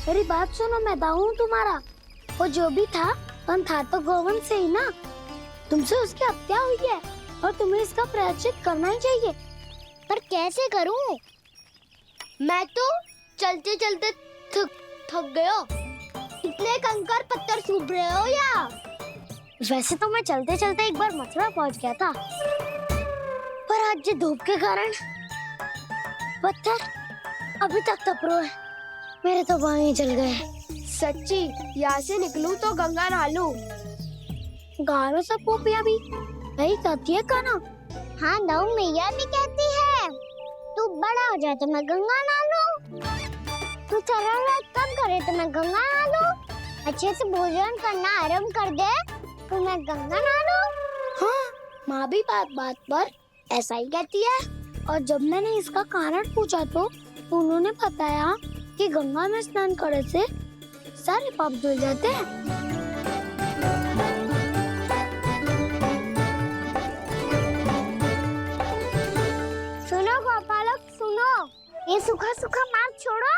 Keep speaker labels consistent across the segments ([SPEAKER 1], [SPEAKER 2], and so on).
[SPEAKER 1] मेरी बात सुनो, मैं दाऊ हूँ तुम्हारा। वो जो भी था तो गोवन से ही ना। तुमसे उसकी हत्या हुई है और तुम्हें इसका प्रायश्चित करना ही चाहिए।
[SPEAKER 2] पर कैसे करूं? मैं तो चलते चलते थक गया। इतने कंकर पत्थर सूख रहे हो या?
[SPEAKER 1] वैसे तो मैं चलते चलते एक बार मथुरा पहुंच गया था, पर आज ये धूप के कारण पत्थर अभी तक तप रहे हैं। मेरे तो पाँव ही जल गए।
[SPEAKER 2] सच्ची, यहाँ से निकलूं तो गंगा नहा लूं।
[SPEAKER 1] गालों से पोपिया भी यही कहती है काना।
[SPEAKER 2] हाँ, दाऊ मैया भी कहती है तू बड़ा हो जाए तो मैं गंगा नहा लूं, तू चरण कम करे तो मैं गंगा नहा लूं, अच्छे से भोजन करना आरंभ कर दे तो मैं गंगा नहा लूं।
[SPEAKER 1] हाँ, माँ भी बात बात पर ऐसा ही कहती है। और जब मैंने इसका कारण पूछा तो उन्होंने बताया कि गंगा में स्नान करने से सारे पाप धुल जाते हैं।
[SPEAKER 2] सुनो गोपालक, सुनो, ये सूखा सूखा मार्ग छोड़ो,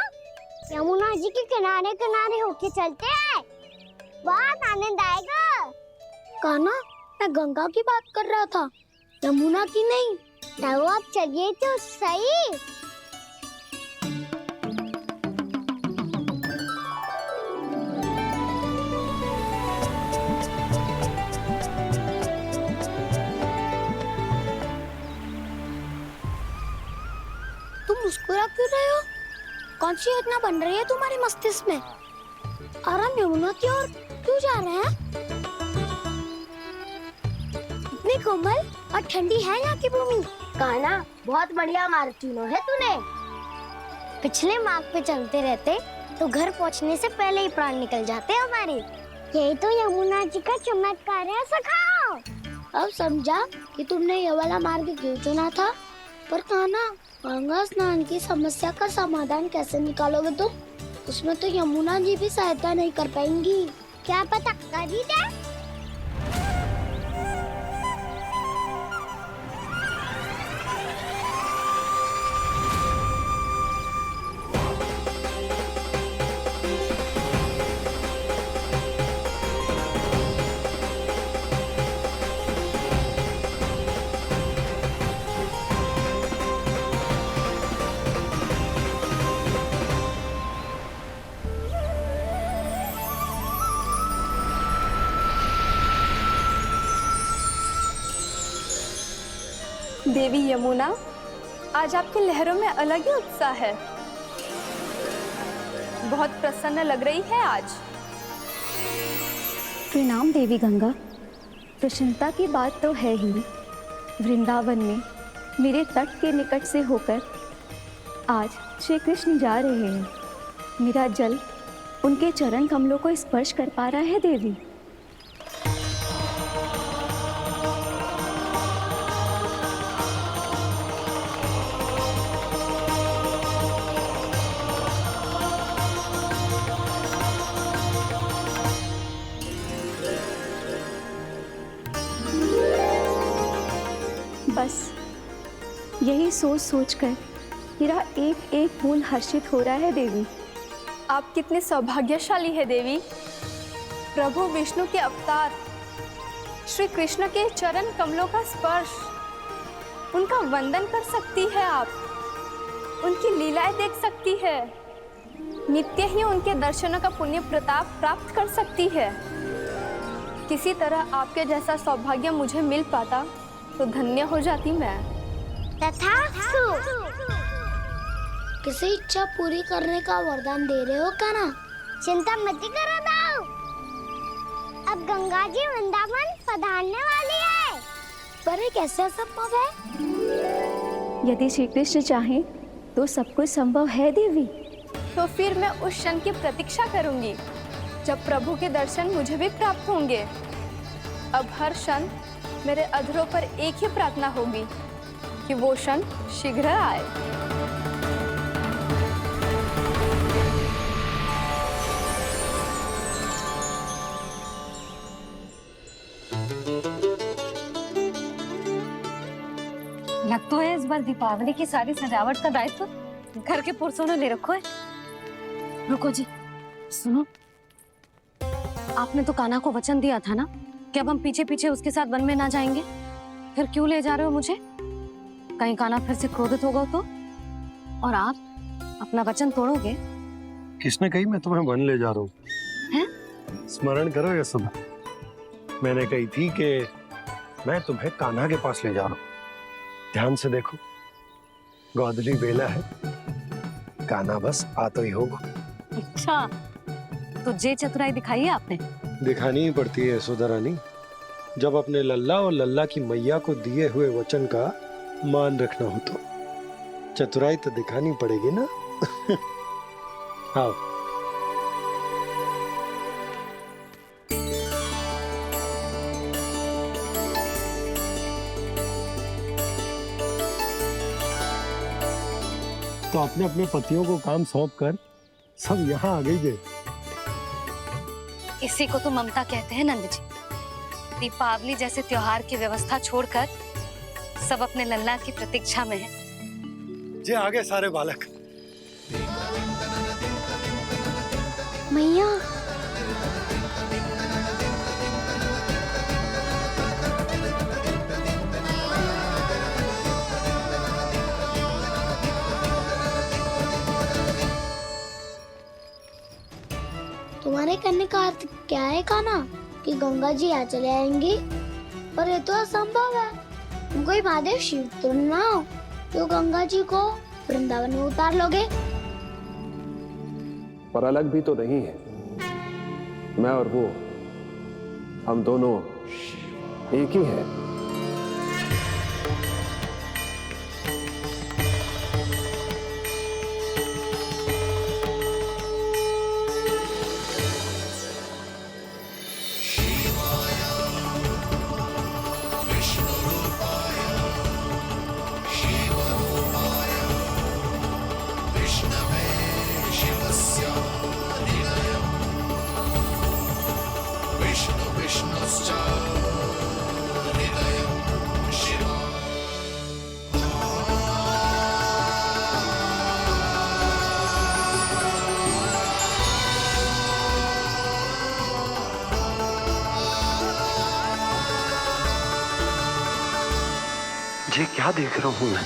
[SPEAKER 2] यमुना जी के किनारे किनारे होके चलते हैं, बहुत आनंद आएगा।
[SPEAKER 1] काना, मैं गंगा की बात कर रहा था, यमुना की नहीं।
[SPEAKER 2] तो आप चलिए तो सही।
[SPEAKER 1] तुम मुस्कुरा क्यों रहे हो? कौन सी योजना बन रही है तुम्हारे मस्तिष्क में? और हम यमुना की ओर क्यों जा रहे हैं? इतनी कोमल और ठंडी है यहाँ की भूमि।
[SPEAKER 2] कान्हा, बहुत बढ़िया मार्ग चुना है तूने।
[SPEAKER 1] पिछले मार्ग पे चलते रहते तो घर पहुँचने से पहले ही प्राण निकल जाते हमारे।
[SPEAKER 2] यही तो यमुना जी का चमत्कार है सखाओ।
[SPEAKER 1] अब समझा कि तुमने ये वाला मार्ग क्यों चुना था। पर कान्हा, गंगा स्नान की समस्या का समाधान कैसे निकालोगे तुम? उसमें तो यमुना जी भी सहायता नहीं कर पाएंगी।
[SPEAKER 2] क्या पता कर ही दे।
[SPEAKER 3] देवी यमुना, आज आपकी लहरों में अलग ही उत्साह है। बहुत प्रसन्न लग रही है आज।
[SPEAKER 4] प्रणाम देवी गंगा। प्रसन्नता की बात तो है ही। वृंदावन में मेरे तट के निकट से होकर आज श्री कृष्ण जा रहे हैं। मेरा जल उनके चरण कमलों को स्पर्श कर पा रहा है देवी। बस यही सोच सोचकर मेरा एक एक फूल हर्षित हो रहा है देवी।
[SPEAKER 3] आप कितने सौभाग्यशाली है देवी। प्रभु विष्णु के अवतार श्री कृष्ण के चरण कमलों का स्पर्श, उनका वंदन कर सकती है आप, उनकी लीलाएं देख सकती है, नित्य ही उनके दर्शनों का पुण्य प्रताप प्राप्त कर सकती है। किसी तरह आपके जैसा सौभाग्य मुझे मिल पाता तो धन्य हो जाती मैं।
[SPEAKER 2] तथास्तु।
[SPEAKER 1] किसी इच्छा पूरी करने का वरदान दे रहे हो कान्हा?
[SPEAKER 2] चिंता मत करो दाऊ, अब गंगा जी वृंदावन पधारने वाली है।
[SPEAKER 1] पर ये कैसे संभव है?
[SPEAKER 4] यदि श्री कृष्ण चाहें तो सब कुछ संभव है देवी।
[SPEAKER 3] तो फिर मैं उस क्षण की प्रतीक्षा करूंगी जब प्रभु के दर्शन मुझे भी प्राप्त होंगे। अब हर क्षण मेरे अधरों पर एक ही प्रार्थना होगी कि वो क्षण शीघ्र आए।
[SPEAKER 5] लग तो है इस बार दीपावली की सारी सजावट का दायित्व घर के पुरुषों ने ले रखो है। रुको जी, सुनो, आपने तो कान्हा को वचन दिया था ना कि अब हम पीछे पीछे उसके साथ वन में ना जाएंगे। फिर क्यों ले जा रहे हो मुझे? कहीं कान्हा फिर से क्रोधित होगा तो? और आप अपना वचन तोड़ोगे?
[SPEAKER 6] किसने कही मैं तुम्हें वन ले जा रहा हूँ?
[SPEAKER 5] हैं?
[SPEAKER 6] स्मरण करो यशोदा, मैंने कही थी कि मैं तुम्हें कान्हा के पास ले जा रहा हूँ। ध्यान से देखो, गोधली बेला है, कान्हा बस आ तो ही होगा।
[SPEAKER 5] अच्छा, तो जे चतुराई दिखाई है आपने?
[SPEAKER 6] दिखानी ही पड़ती है यशोदा रानी, जब अपने लल्ला और लल्ला की मैया को दिए हुए वचन का मान रखना हो तो चतुराई तो दिखानी पड़ेगी ना। हाँ, तो अपने अपने पतियों को काम सौंप कर सब यहाँ आ गई थे।
[SPEAKER 5] इसी को तो ममता कहते हैं नंद जी। दीपावली जैसे त्योहार की व्यवस्था छोड़कर सब अपने लल्ला की प्रतीक्षा में हैं।
[SPEAKER 6] जे आगे सारे बालक।
[SPEAKER 1] मैया, तुम्हारे करने का अर्थ क्या है कान्हा? कि गंगा जी यहाँ चले आएंगी? पर ये तो असंभव है। तुम कोई महादेव शिव तो ना हो तो गंगा जी को वृंदावन में उतार लोगे?
[SPEAKER 7] पर अलग भी तो नहीं है। मैं और वो, हम दोनों एक ही हैं।
[SPEAKER 6] ये क्या देख रहा हूँ मैं?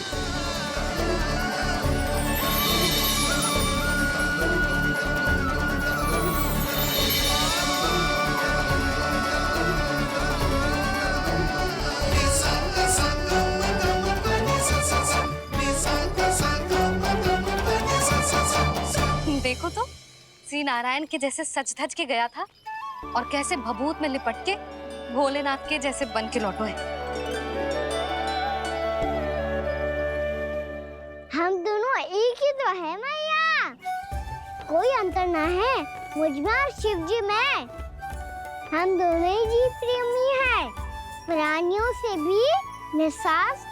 [SPEAKER 5] देखो तो, श्री नारायण के जैसे सच धज के गया था और कैसे भभूत में लिपट के भोलेनाथ के जैसे बन के लौटो है।
[SPEAKER 2] हम दोनों एक ही तो है मैया, कोई अंतर ना है मुझ में और शिव जी में। हम दोनों ही जीव प्रेमी हैं, प्राणियों से भी निस्वार्थ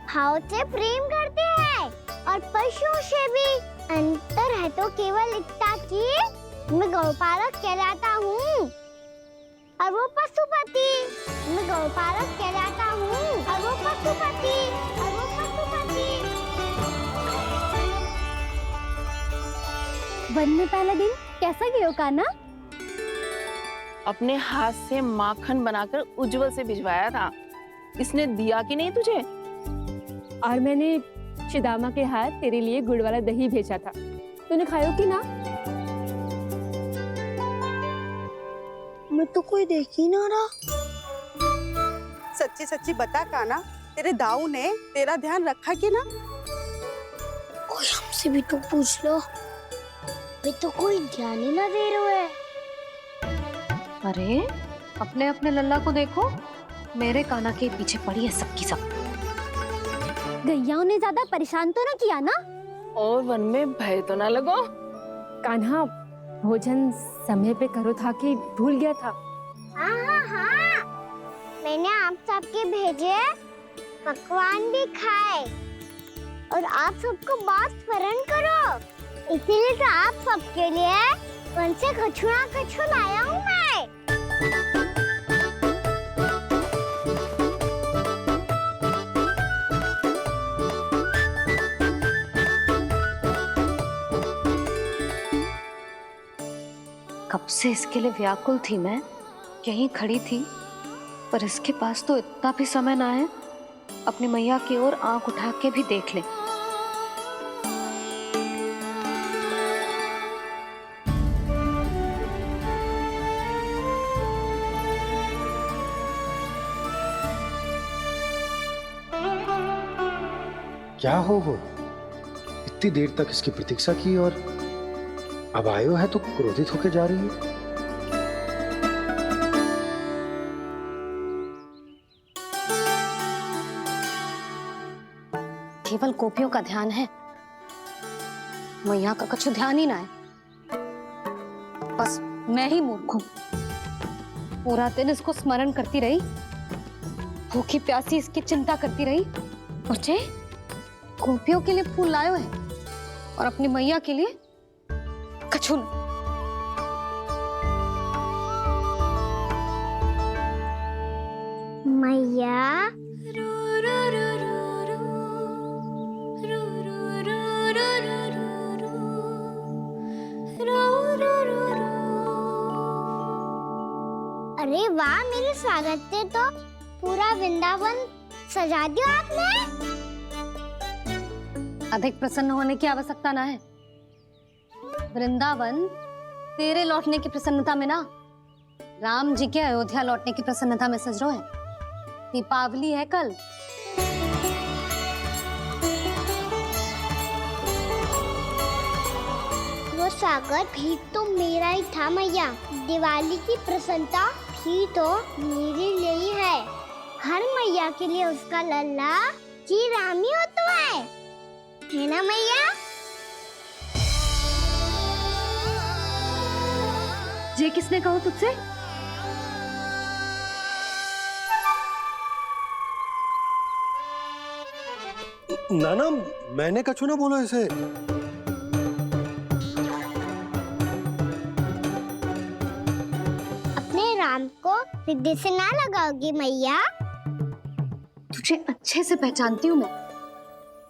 [SPEAKER 2] भाव से प्रेम करते हैं और पशुओं से भी। अंतर है तो केवल इतना कि मैं गौपालक कहलाता हूँ और वो पशुपति। मैं गौपालक कहलाता हूँ और वो पशुपति, और वो पशुपति।
[SPEAKER 4] वन में पहला दिन कैसा गया कान्हा?
[SPEAKER 8] अपने हाथ से माखन बनाकर उज्जवल से भिजवाया था। इसने दिया कि नहीं तुझे?
[SPEAKER 4] और मैंने शिदामा के हाथ तेरे लिए गुड़ वाला दही भेजा था, तूने खायो कि ना?
[SPEAKER 1] मैं तो कोई देख ही ना रहा।
[SPEAKER 9] सच्ची सच्ची बता कान्हा, तेरे दाऊ ने तेरा ध्यान रखा कि ना?
[SPEAKER 1] कोई हमसे भी तो पूछ लो, वे तो कोई ध्यान ही ना दे रहे है।
[SPEAKER 5] अरे, अपने अपने लल्ला को देखो, मेरे कान्हा के पीछे पड़ी है सबकी सब।
[SPEAKER 2] गैयाओं ने ज्यादा परेशान तो ना किया ना?
[SPEAKER 8] और वन में भय तो ना लगो?
[SPEAKER 4] कान्हा भोजन समय पे करो था कि भूल गया था?
[SPEAKER 2] हाँ, मैंने आप सबके भेजे पकवान भी खाए और आप सबको बात स्मरण करो, इसीलिए तो आप सबके लिए वन से कछुआ कछु लाया हूँ मैं।
[SPEAKER 5] कब से इसके लिए व्याकुल थी मैं, यहीं खड़ी थी, पर इसके पास तो इतना भी समय ना है अपनी मैया की ओर आंख उठा के भी देख ले।
[SPEAKER 6] क्या हो वो? इतनी देर तक इसकी प्रतीक्षा की और अब आयो है तो क्रोधित होकर जा रही है।
[SPEAKER 5] केवल गोपियों का ध्यान है, मैया का कुछ ध्यान ही ना है। बस मैं ही मूर्ख हूं, पूरा दिन इसको स्मरण करती रही, भूखी प्यासी इसकी चिंता करती रही, और जे गोपियों के लिए फूल लायो है और अपनी मैया के लिए कछु नहीं।
[SPEAKER 2] मैया अरे वाह, मेरे स्वागत से तो पूरा वृंदावन सजा दिया आपने।
[SPEAKER 5] अधिक प्रसन्न होने की आवश्यकता ना है। वृंदावन तेरे लौटने की प्रसन्नता में ना, राम जी के अयोध्या लौटने की प्रसन्नता में सज रहे हैं। दीपावली है कल।
[SPEAKER 2] वो स्वागत भी तो मेरा ही था मैया। दिवाली की प्रसन्नता भी तो मेरे लिए ही है। हर मैया के लिए उसका लल्ला जी राम ही होता है ना मैया?
[SPEAKER 5] ये किसने कहा तुझसे?
[SPEAKER 6] नाना, मैंने कछु ना बोला इसे।
[SPEAKER 2] अपने राम को हृदय से ना लगाओगी मैया?
[SPEAKER 5] तुझे अच्छे से पहचानती हूँ मैं,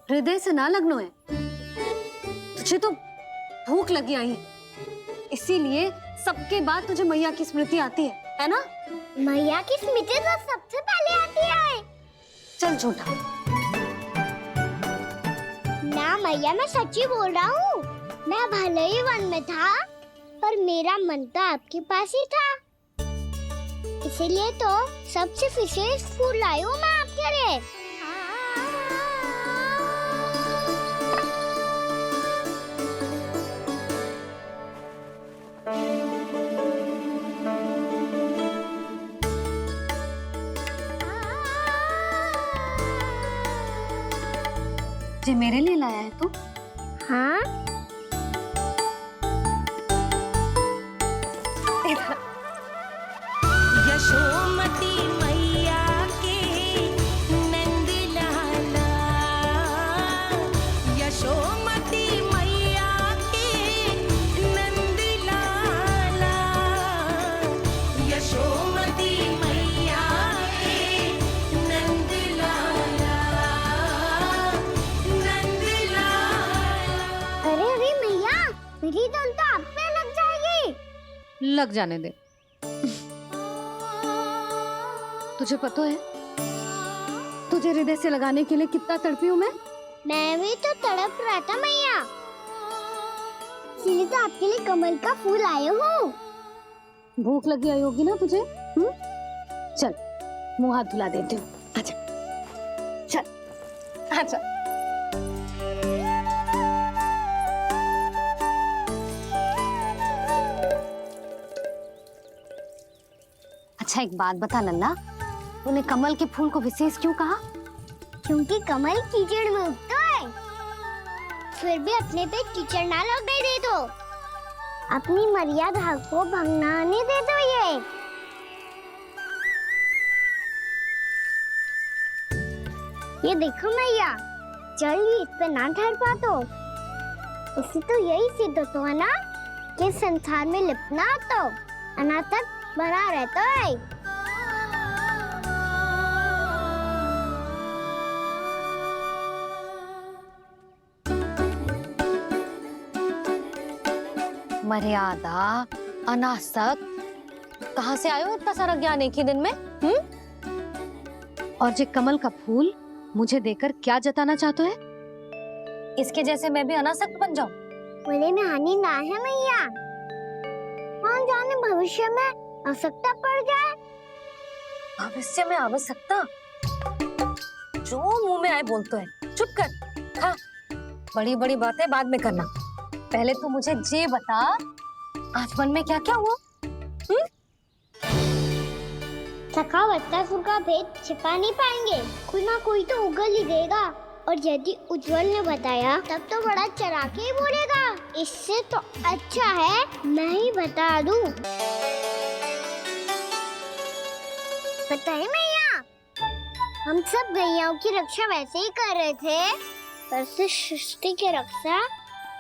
[SPEAKER 5] हृदय से ना लगनो है। तुझे तो भूख लगी आई है, इसीलिए सबके बाद तुझे मैया की स्मृति आती है ना?
[SPEAKER 2] मैया की स्मृति तो सबसे पहले आती है।
[SPEAKER 5] चल झूठा।
[SPEAKER 2] ना मैया, मैं सच्ची बोल रहा हूँ। मैं भले ही वन में था, पर मेरा मन तो आपके पास ही था। इसीलिए तो सबसे विशेष फूल लाई हूँ मैं आपके लिए।
[SPEAKER 5] ये मेरे लिए लाया है तू?
[SPEAKER 2] हाँ,
[SPEAKER 10] यशोमती मैया के नंद लाला, यशोमती मैया के नंद लाला, यशोमती मैया के नंद लाला, नंद लाला।
[SPEAKER 2] अरे अरे मैया, मेरी धुन तो आप पे लग जाएगी।
[SPEAKER 5] लग जाने दे। तुझे पता है तुझे हृदय से लगाने के लिए कितना तड़पी हूँ मैं?
[SPEAKER 2] मैं भी तो तड़प रहा था मैया, इसीलिए तो आपके लिए कमल का फूल आया हूँ।
[SPEAKER 5] भूख लगी आई होगी ना तुझे? चल मुंह हाथ धुला देती हूँ। आजा, चल आजा। अच्छा एक बात बता लल्ला, तूने कमल के फूल को विशेष क्यों कहा?
[SPEAKER 2] क्योंकि कमल कीचड़ में उगता है, फिर भी अपने पे कीचड़ ना लगने दे दो। अपनी मर्यादा को भंग ना आने दे दो। ये देखो मैया, जल ही इस पे ना ठहर पा तो इसी तो यही सिद्ध होता है ना कि संसार में लिपना तो अनाथक बना रहता है।
[SPEAKER 5] मर्यादा अनासक, कहाँ से आयो इतना सारा ज्ञान एक ही दिन में? और ये कमल का फूल मुझे देकर क्या जताना चाहते है? इसके जैसे मैं भी अनासक्त बन जाऊं?
[SPEAKER 2] बोले में हानि ना है मैया, कौन जाने भविष्य में आवश्यकता पड़ जाए।
[SPEAKER 5] भविष्य में आवश्यकता? जो मुंह में आए बोलते हैं, चुप कर। हाँ, बड़ी बड़ी बातें बाद में करना, पहले तू मुझे ये बता आज मन में क्या क्या हुआ?
[SPEAKER 2] सखा बत्तासुर का भेद छिपा नहीं पाएंगे, कोई ना कोई तो उगल ही देगा। और यदि उज्जवल ने बताया तब तो बड़ा चला के ही बोलेगा, इससे तो अच्छा है मैं ही बता दूं। बताइए मैया, हम सब गैयाओं की रक्षा वैसे ही कर रहे थे, पर से सृष्टि की रक्षा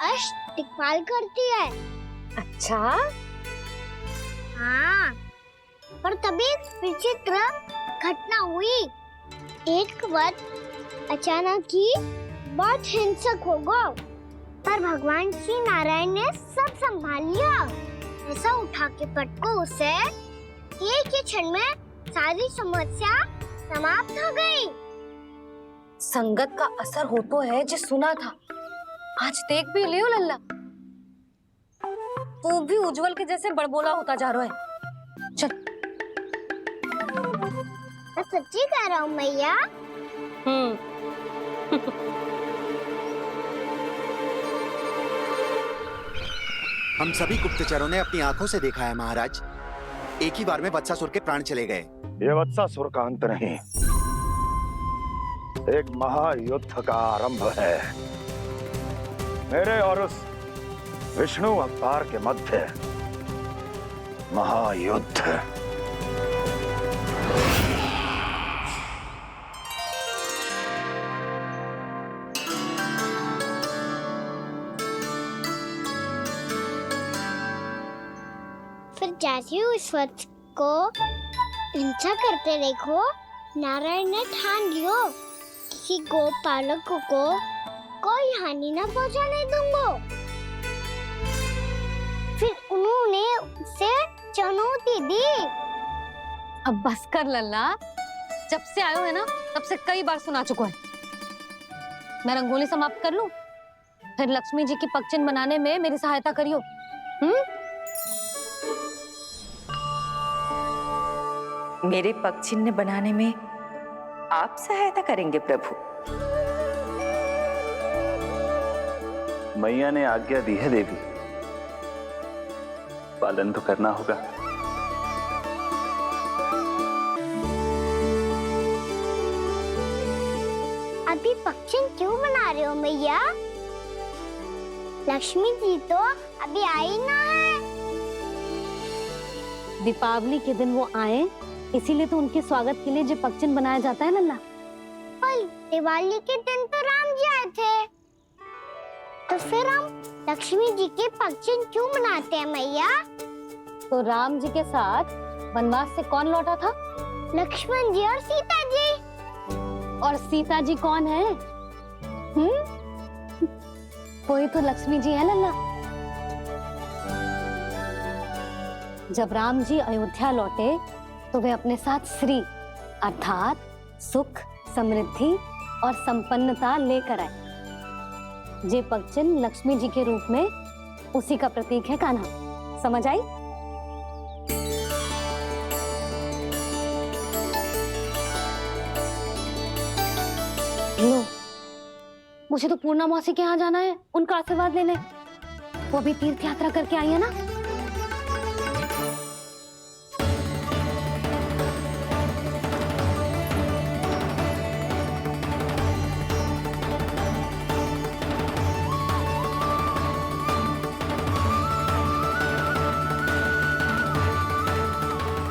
[SPEAKER 2] अष्टदिक्पाल करती है।
[SPEAKER 5] अच्छा,
[SPEAKER 2] हाँ, पर तभी विचित्र घटना हुई। एक वक्त अचानक ही बहुत हिंसक हो गया, पर भगवान श्री नारायण ने सब संभाल लिया। ऐसा उठा के पटको उसे, एक ही क्षण में सारी समस्या समाप्त हो गई।
[SPEAKER 5] संगत का असर हो तो है जो सुना था, आज देख भी लियो लल्ला, तू भी उज्जवल के जैसे बड़बोला होता जा रहा है। चल।
[SPEAKER 2] मैं सच्ची कह रहा हूँ मैया।
[SPEAKER 11] हम सभी गुप्तचरों ने अपनी आंखों से देखा है महाराज, एक ही बार में वत्सासुर के प्राण चले गए।
[SPEAKER 12] ये वत्सासुर का अंत नहीं, एक महायुद्ध का आरंभ है। मेरे और उस विष्णु अवतार के मध्य महायुद्ध।
[SPEAKER 2] फिर जैसे ही उस वक्त को हिंसा करते देखो, नारायण ने ठान लियो किसी गोपालक को कोई हानि न पहुंचाने दूंगा। फिर उन्होंने उसे चुनौती दी।
[SPEAKER 5] अब बस कर लल्ला, जब से आयो है ना तब से कई बार सुना चुका है। मैं रंगोली समाप्त कर लूं, फिर लक्ष्मी जी की पगचिन बनाने में मेरी सहायता करियो।
[SPEAKER 13] मेरे पगचिन्ह बनाने में आप सहायता करेंगे प्रभु?
[SPEAKER 12] मैया ने आज्ञा दी है देवी, पालन तो करना होगा।
[SPEAKER 2] अभी पक्षी क्यों बना रहे हो मैया? लक्ष्मी जी तो अभी आई ना है।
[SPEAKER 5] दीपावली के दिन वो आए, इसीलिए तो उनके स्वागत के लिए जो पगचिन बनाया जाता है लल्ला।
[SPEAKER 2] पर दिवाली के दिन तो राम जी आए थे, तो फिर हम लक्ष्मी जी के पगचिन क्यों बनाते हैं मैया?
[SPEAKER 5] तो राम जी के साथ वनवास से कौन लौटा था?
[SPEAKER 2] लक्ष्मण जी और सीता जी।
[SPEAKER 5] और सीता जी कौन है? कोई तो लक्ष्मी जी है लल्ला। जब राम जी अयोध्या लौटे तो वे अपने साथ श्री अर्थात सुख, समृद्धि और संपन्नता लेकर आए। जे पगचिन लक्ष्मी जी के रूप में उसी का प्रतीक है कान्हा। समझ आई? लो, मुझे तो पूर्णा मौसी के यहाँ जाना है, उनका आशीर्वाद लेने। वो भी तीर्थ यात्रा करके आई है ना।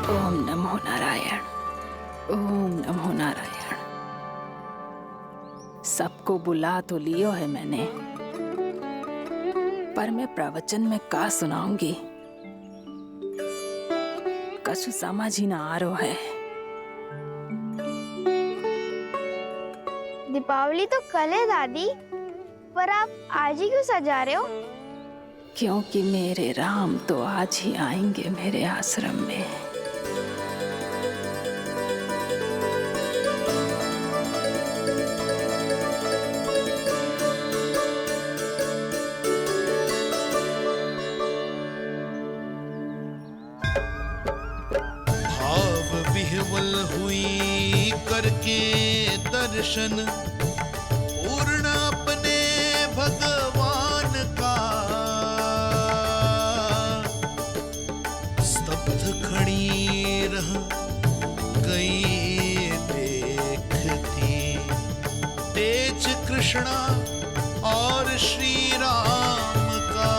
[SPEAKER 13] ओम नमो नारायण, ओम नमो नारायण। सबको बुला तो लियो है मैंने, पर मैं प्रवचन में का सुनाऊंगी, कछु समझ ही ना आ रहा है।
[SPEAKER 2] दीपावली तो कल है दादी, पर आप आज ही क्यों सजा रहे हो?
[SPEAKER 8] क्योंकि मेरे राम तो आज ही आएंगे मेरे आश्रम में।
[SPEAKER 14] भाव विह्वल हुई करके दर्शन, पूर्ण अपने भगवान का, स्तब्ध खड़ी रह गई देखती तेज कृष्णा और श्री राम का।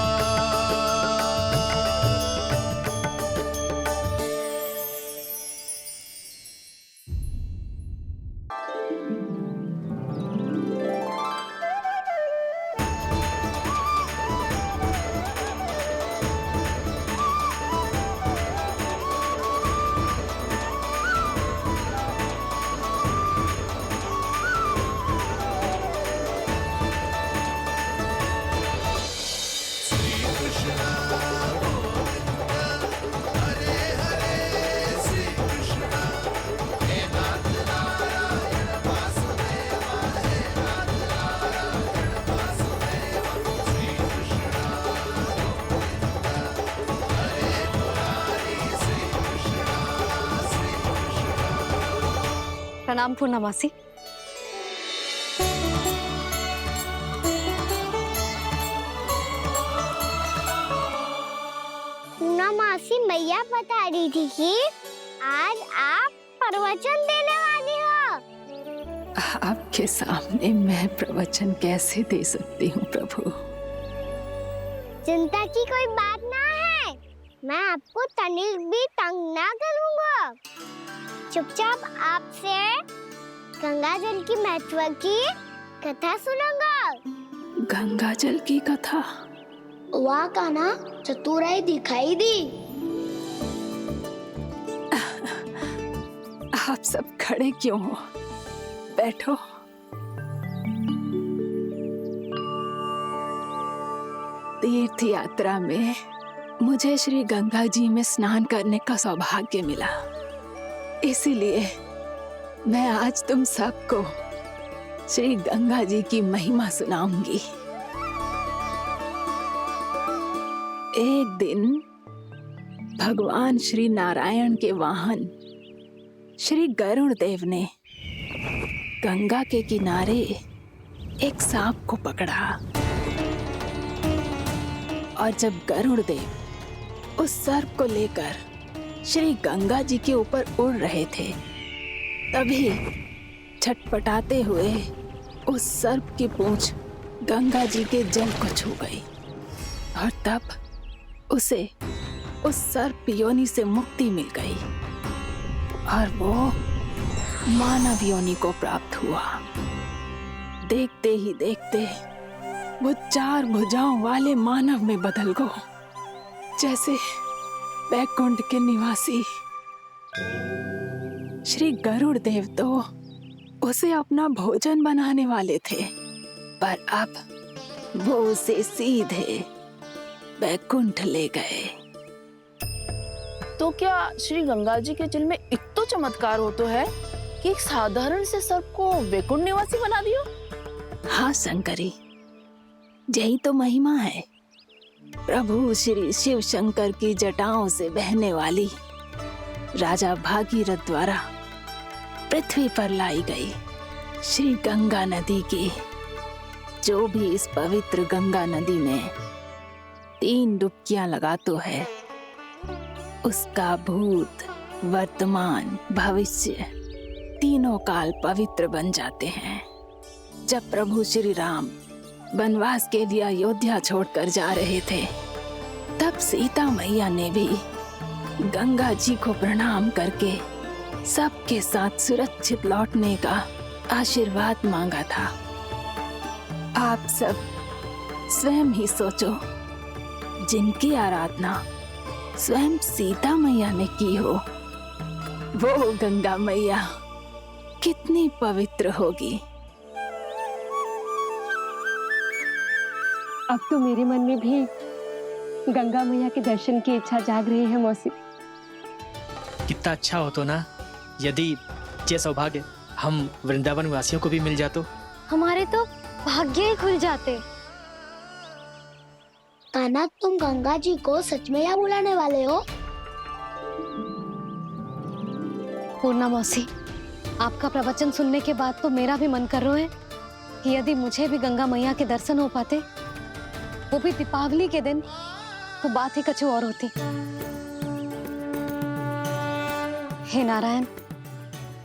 [SPEAKER 5] प्रणाम पूर्णा मासी।
[SPEAKER 2] पूना मासी मैया बता रही थी कि आज आप प्रवचन देने वाली हो।
[SPEAKER 8] आपके सामने मैं प्रवचन कैसे दे सकती हूँ प्रभु?
[SPEAKER 2] चिंता की कोई बात ना है, मैं आपको तनिक भी तंग ना करूँगा। चुपचाप आपसे गंगा जल की महत्व की कथा सुनूंगा।
[SPEAKER 8] गंगा जल की कथा?
[SPEAKER 2] वाह कान्हा, चतुराई दिखाई दी।
[SPEAKER 8] आप सब खड़े क्यों हो? बैठो। तीर्थ यात्रा में मुझे श्री गंगा जी में स्नान करने का सौभाग्य मिला, इसीलिए मैं आज तुम सबको श्री गंगा जी की महिमा सुनाऊंगी। एक दिन भगवान श्री नारायण के वाहन श्री गरुड़ देव ने गंगा के किनारे एक सांप को पकड़ा, और जब गरुड़ देव उस सर्प को लेकर श्री गंगा जी के ऊपर उड़ रहे थे, तभी छटपटाते हुए उस सर्प की पूंछ गंगा जी के जल को छू गई, और तब उसे उस सर्प योनि से मुक्ति मिल गई और वो मानव योनि को प्राप्त हुआ। देखते ही देखते वो 4 भुजाओं वाले मानव में बदल गो, जैसे वैकुंठ के निवासी। श्री गरुड़ देव तो उसे अपना भोजन बनाने वाले थे, पर अब वो उसे सीधे वैकुंठ ले गए। तो क्या श्री गंगा जी के जल में इतना चमत्कार हो तो है कि एक साधारण से सर्प को वैकुंठ निवासी बना दियो?
[SPEAKER 13] हाँ शंकरी, यही तो महिमा है। प्रभु श्री शिव शंकर की जटाओं से बहने वाली राजा भागीरथ द्वारा पृथ्वी पर लाई गई श्री गंगा नदी की, जो भी इस पवित्र गंगा नदी में 3 डुबकियां लगातो है, उसका भूत, वर्तमान, भविष्य तीनों काल पवित्र बन जाते हैं। जब प्रभु श्री राम वनवास के लिए अयोध्या छोड़कर जा रहे थे, तब सीता मैया ने भी गंगा जी को प्रणाम करके सबके साथ सुरक्षित लौटने का आशीर्वाद मांगा था। आप सब स्वयं ही सोचो, जिनकी आराधना स्वयं सीता मैया ने की हो, वो गंगा मैया कितनी पवित्र होगी।
[SPEAKER 5] अब तो मेरे मन में भी
[SPEAKER 15] गंगा मैया के दर्शन की इच्छा जाग रही है मौसी।
[SPEAKER 16] कितना अच्छा हो तो ना यदि ये सौभाग्य हम वृंदावन वासियों को भी मिल जातो।
[SPEAKER 1] हमारे तो भाग्य ही खुल जाते।
[SPEAKER 2] कान्हा, तुम गंगा जी को सच में यहाँ बुलाने वाले हो?
[SPEAKER 5] पूर्णा मौसी, आपका प्रवचन सुनने के बाद तो मेरा भी मन कर रहा है कि यदि मुझे भी गंगा मैया के दर्शन हो पाते, वो भी दीपावली के दिन, तो बात ही कुछ और होती। हे नारायण,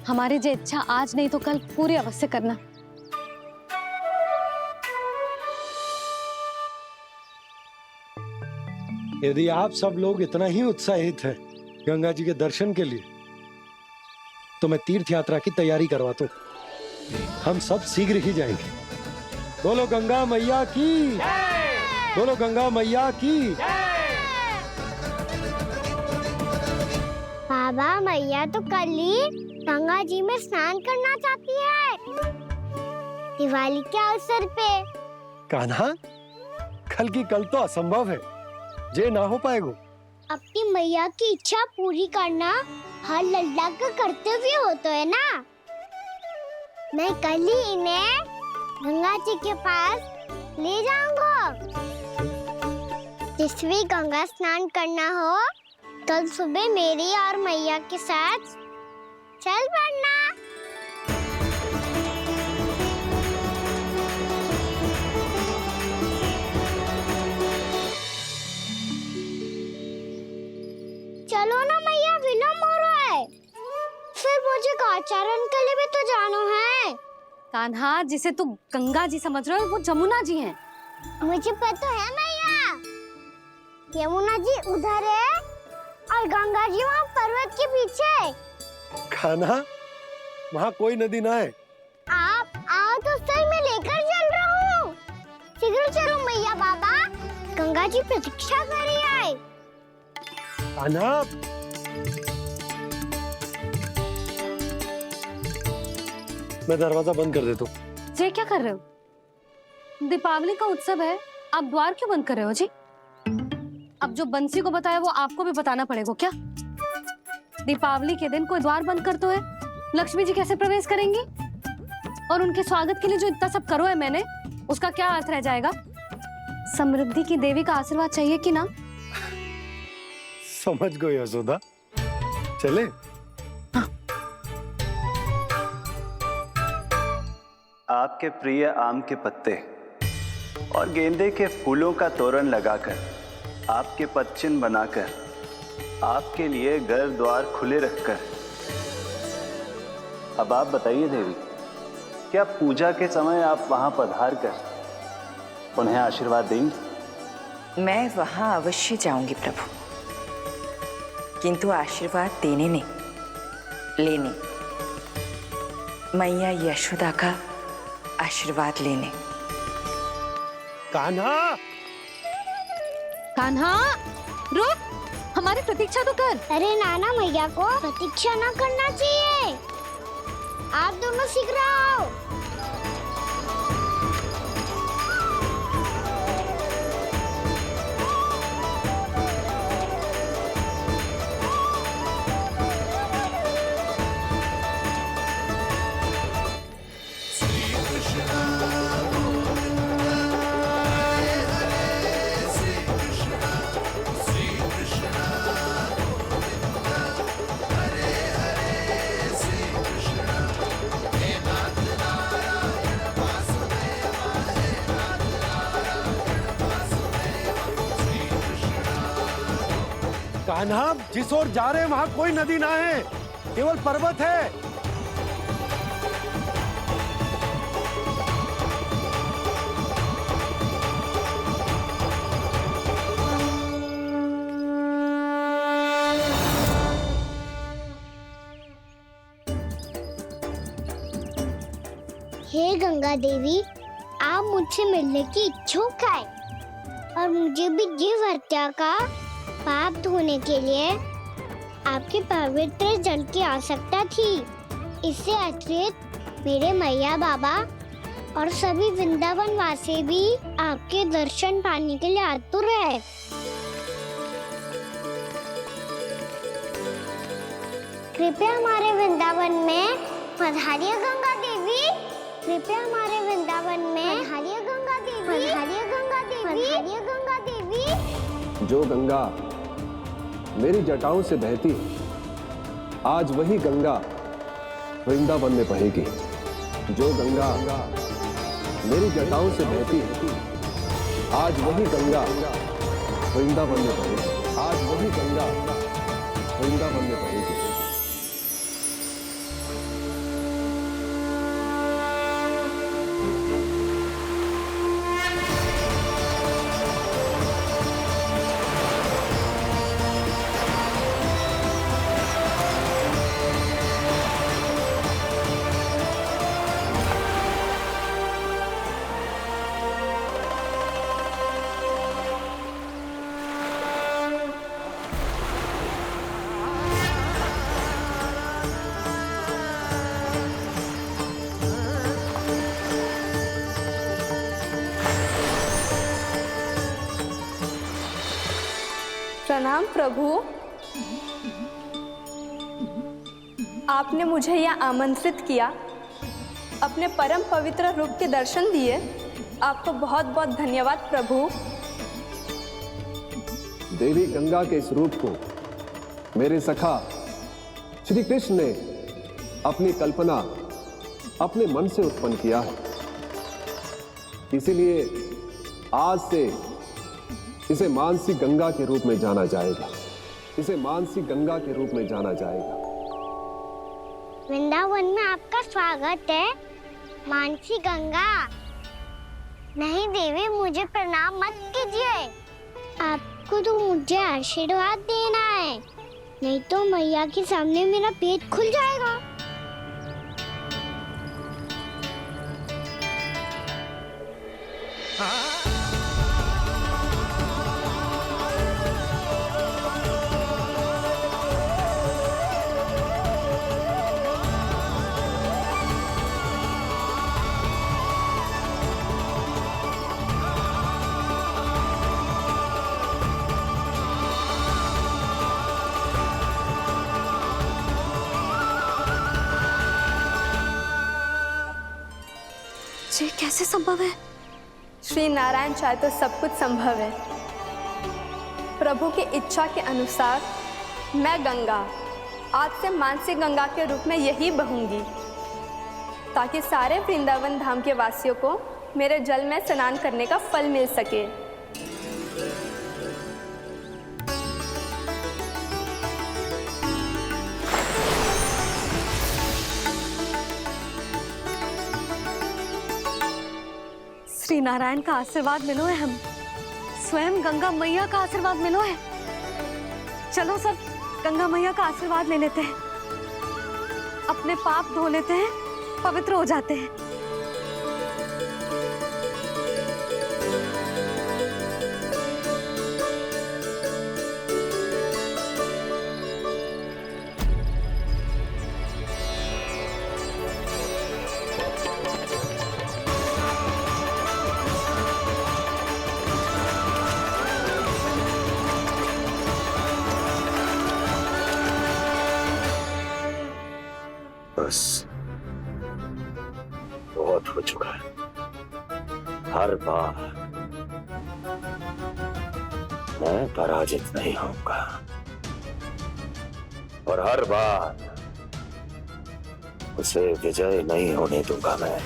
[SPEAKER 5] हमारी जो इच्छा आज नहीं तो कल पूरी अवश्य करना।
[SPEAKER 6] यदि आप सब लोग इतना ही उत्साहित हैं गंगा जी के दर्शन के लिए, तो मैं तीर्थ यात्रा की तैयारी करवाता हूँ। हम सब शीघ्र ही जाएंगे। बोलो गंगा मैया की, बोलो गंगा मैया की।
[SPEAKER 2] बाबा, मैया तो कल ही गंगा जी में स्नान करना चाहती है, दिवाली के अवसर पे।
[SPEAKER 6] कान्हा, कल की कल तो असंभव है, जे ना हो पाएगा।
[SPEAKER 2] अपनी मैया की इच्छा पूरी करना हर लल्ला का कर्तव्य होता है ना। मैं कल ही इन्हें गंगा जी के पास ले जाऊंगा। जिस भी गंगा स्नान करना हो, कल सुबह मेरी और मैया के साथ चल पड़ना। चलो ना मैया, विलम्ब हो रहा है। फिर मुझे आचरण के लिए भी तो जाना है।
[SPEAKER 5] कान्हा, जिसे तू गंगा जी समझ रहे हो, वो जमुना जी हैं।
[SPEAKER 2] मुझे पता है मैया, यमुना जी उधर है और गंगा जी वहाँ पर्वत के पीछे।
[SPEAKER 6] कान्हा, वहाँ कोई नदी ना है।
[SPEAKER 2] आप आओ तो सही, मैं लेकर चल रहा हूँ। शीघ्र चलो मैया। बाबा, गंगा जी प्रतीक्षा कर रही है।
[SPEAKER 6] कान्हा, मैं दरवाजा बंद कर देता हूँ।
[SPEAKER 5] ये क्या कर रहे हो? दीपावली का उत्सव है, आप द्वार क्यों बंद कर रहे हो जी? अब जो बंसी को बताया वो आपको भी बताना पड़ेगा क्या? दीपावली के दिन कोई द्वार बंद कर तो है, लक्ष्मी जी कैसे प्रवेश करेंगी? और उनके स्वागत के लिए जो इतना सब करो है मैंने, उसका क्या अर्थ रह जाएगा? समृद्धि की देवी का आशीर्वाद चाहिए कि ना?
[SPEAKER 6] समझ गई यशोदा, चले।
[SPEAKER 12] आपके प्रिय आम के पत्ते और गेंदे के फूलों का तोरण लगाकर, आपके पदचिन्ह बनाकर, आपके लिए घर द्वार खुले रखकर, अब आप बताइए देवी, क्या पूजा के समय आप वहां पधार कर उन्हें आशीर्वाद देंगी?
[SPEAKER 17] मैं वहां अवश्य जाऊंगी प्रभु, किंतु आशीर्वाद देने नहीं, लेने, मैया यशोदा का आशीर्वाद लेने।
[SPEAKER 6] कान्हा,
[SPEAKER 5] कान्हा, रुक, हमारी प्रतीक्षा तो कर।
[SPEAKER 2] अरे नाना, मैया को प्रतीक्षा ना करना चाहिए। आप दोनों शीघ्र आओ।
[SPEAKER 6] कान्हा, जिस ओर जा रहे हैं वहां कोई नदी ना है, केवल पर्वत है।
[SPEAKER 2] हे गंगा देवी, आप मुझसे मिलने की इच्छुक है और मुझे भी जीव हत्या का पाप धोने के लिए आपके पवित्र जल की आवश्यकता थी। इससे अतिरिक्त मेरे मैया बाबा और सभी वृंदावन वासी भी आपके दर्शन पाने के लिए आतुर है। कृपया हमारे वृंदावन में पधारिए गंगा देवी। कृपया हमारे वृंदावन में पधारिए गंगा देवी। पधारिए गंगा देवी। पधारिए गंगा देवी।
[SPEAKER 7] जो गंगा मेरी जटाओं से बहती है, आज वही गंगा वृंदावन में बहेगी। जो गंगा मेरी जटाओं से बहती है, आज वही गंगा वृंदावन में बहेगी। आज वही गंगा वृंदावन में बहेगी।
[SPEAKER 3] प्रणाम प्रभु। आपने मुझे यह आमंत्रित किया, अपने परम पवित्र रूप के दर्शन दिए। आपको बहुत बहुत धन्यवाद प्रभु।
[SPEAKER 7] देवी गंगा के इस रूप को मेरे सखा श्री कृष्ण ने अपनी कल्पना अपने मन से उत्पन्न किया है। इसीलिए आज से इसे मानसी गंगा के रूप में जाना जाएगा। इसे मानसी गंगा के रूप में जाना जाएगा।
[SPEAKER 2] वृंदावन में आपका स्वागत है मानसी गंगा। नहीं देवी, मुझे प्रणाम मत कीजिए। आपको तो मुझे आशीर्वाद देना है, नहीं तो मैया के सामने मेरा पेट खुल जाएगा।
[SPEAKER 5] ये कैसे संभव है?
[SPEAKER 3] श्री नारायण चाहे तो सब कुछ संभव है। प्रभु की इच्छा के अनुसार मैं गंगा आज से मानसी गंगा के रूप में यही बहूंगी, ताकि सारे वृंदावन धाम के वासियों को मेरे जल में स्नान करने का फल मिल सके।
[SPEAKER 5] श्री नारायण का आशीर्वाद मिलो है, हम स्वयं गंगा मैया का आशीर्वाद मिलो है। चलो सब गंगा मैया का आशीर्वाद ले लेते हैं, अपने पाप धो लेते हैं, पवित्र हो जाते हैं।
[SPEAKER 18] बस बहुत हो चुका है। हर बार मैं पराजित नहीं होऊंगा और हर बार उसे विजय नहीं होने दूंगा मैं।